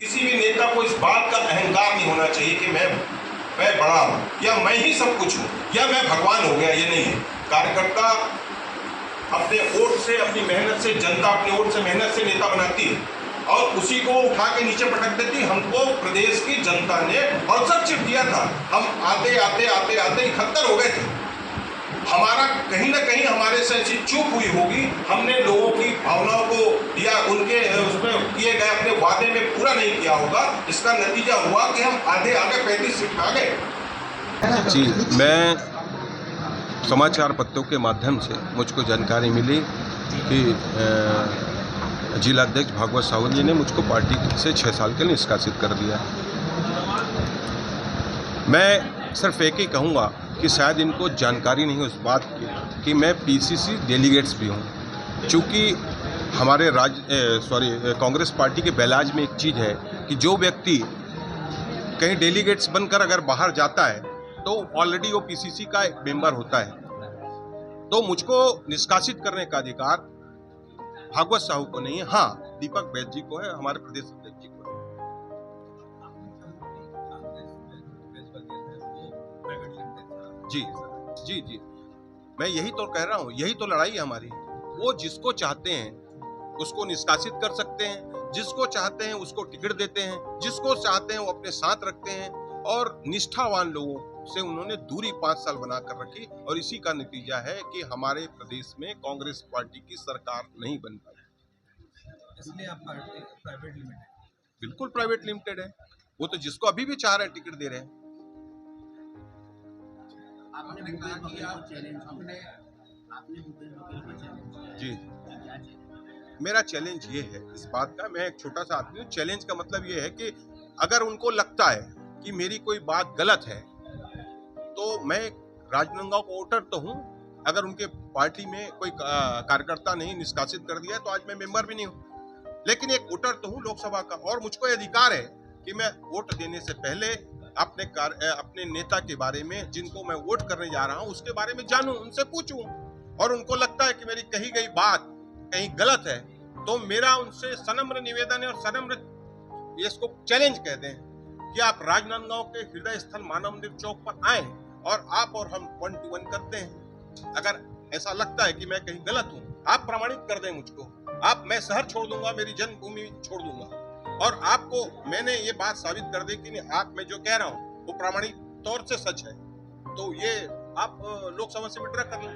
किसी भी नेता को इस बात का अहंकार नहीं होना चाहिए कि मैं बड़ा हूं या मैं ही सब कुछ हूं या मैं भगवान हो गया। ये नहीं है। कार्यकर्ता अपने वोट से, अपनी मेहनत से, जनता अपने वोट से, मेहनत से नेता बनाती है और उसी को उठा के नीचे पटक देती। हमको प्रदेश की जनता ने अवसर चिप दिया था। हम आते आते आते आते 71 हो गए थे। हमारा कहीं ना कहीं हमारे से ऐसी चूक हुई होगी, हमने लोगों की भावनाओं को या उनके उसमें किए गए अपने वादे में पूरा नहीं किया होगा। इसका नतीजा हुआ कि हम आधे आगे 35 सीट में आ गए। जी, मैं समाचार पत्रों के माध्यम से मुझको जानकारी मिली कि जिलाध्यक्ष भागवत साहू जी ने मुझको पार्टी से 6 साल के लिए निष्कासित कर दिया। मैं सिर्फ एक ही कहूँगा कि शायद इनको जानकारी नहीं हो इस बात की कि मैं पीसीसी डेलीगेट्स भी हूँ। चूँकि हमारे कांग्रेस पार्टी के बैलाज में एक चीज़ है कि जो व्यक्ति कहीं डेलीगेट्स बनकर अगर बाहर जाता है तो ऑलरेडी वो पीसीसी का एक मेंबर होता है। तो मुझको निष्कासित करने का अधिकार भागवत साहू को नहीं है, हाँ दीपक बैज जी को है, हमारे प्रदेश अध्यक्ष जी को है। जी जी जी, मैं यही तो कह रहा हूँ, यही तो लड़ाई है हमारी। वो जिसको चाहते हैं उसको निष्कासित कर सकते हैं, जिसको चाहते हैं उसको टिकट देते हैं, जिसको चाहते हैं वो अपने साथ रखते हैं और निष्ठावान लोगों से उन्होंने दूरी 5 साल बनाकर रखी और इसी का नतीजा है कि हमारे प्रदेश में कांग्रेस पार्टी की सरकार नहीं बन पाई। इसलिए आप पार्टी प्राइवेट लिमिटेड? बिल्कुल प्राइवेट लिमिटेड है। वो तो जिसको अभी भी चाह रहे हैं टिकट दे रहे हैं। आपने कहा कि आप चैलेंज आपने जी, मेरा चैलेंज ये है इस बात का, मैं एक छोटा सा आदमी हूँ। चैलेंज का मतलब ये है कि अगर उनको लगता है कि मेरी कोई बात गलत है तो मैं राजनांदगांव का वोटर तो हूँ। अगर उनके पार्टी में कोई कार्यकर्ता नहीं निष्कासित कर दिया तो आज मैं मेंबर भी नहीं हूँ, लेकिन एक वोटर तो हूँ लोकसभा का और मुझको अधिकार है कि मैं वोट देने से पहले अपने नेता के बारे में, जिनको मैं वोट करने जा रहा हूँ उसके बारे में जानूं, उनसे पूछूं। और उनको लगता है कि मेरी कही गई बात कहीं गलत है तो मेरा उनसे सनम्र निवेदन है और सनम्र इसको चैलेंज कहते हैं कि आप राजनांदगांव के हृदय स्थल मानव मंदिर चौक पर आए और आप और हम 1 to 1 करते हैं। अगर ऐसा लगता है कि मैं कहीं गलत हूँ, आप प्रमाणित कर दें मुझको। मैं शहर छोड़ दूंगा, मेरी जन्मभूमि छोड़ दूंगा और आपको मैंने ये बात साबित कर दी कि मैं जो कह रहा हूँ वो प्रामाणिक तौर से सच है। तो ये आप लोकसभा से विड्रॉ कर लें।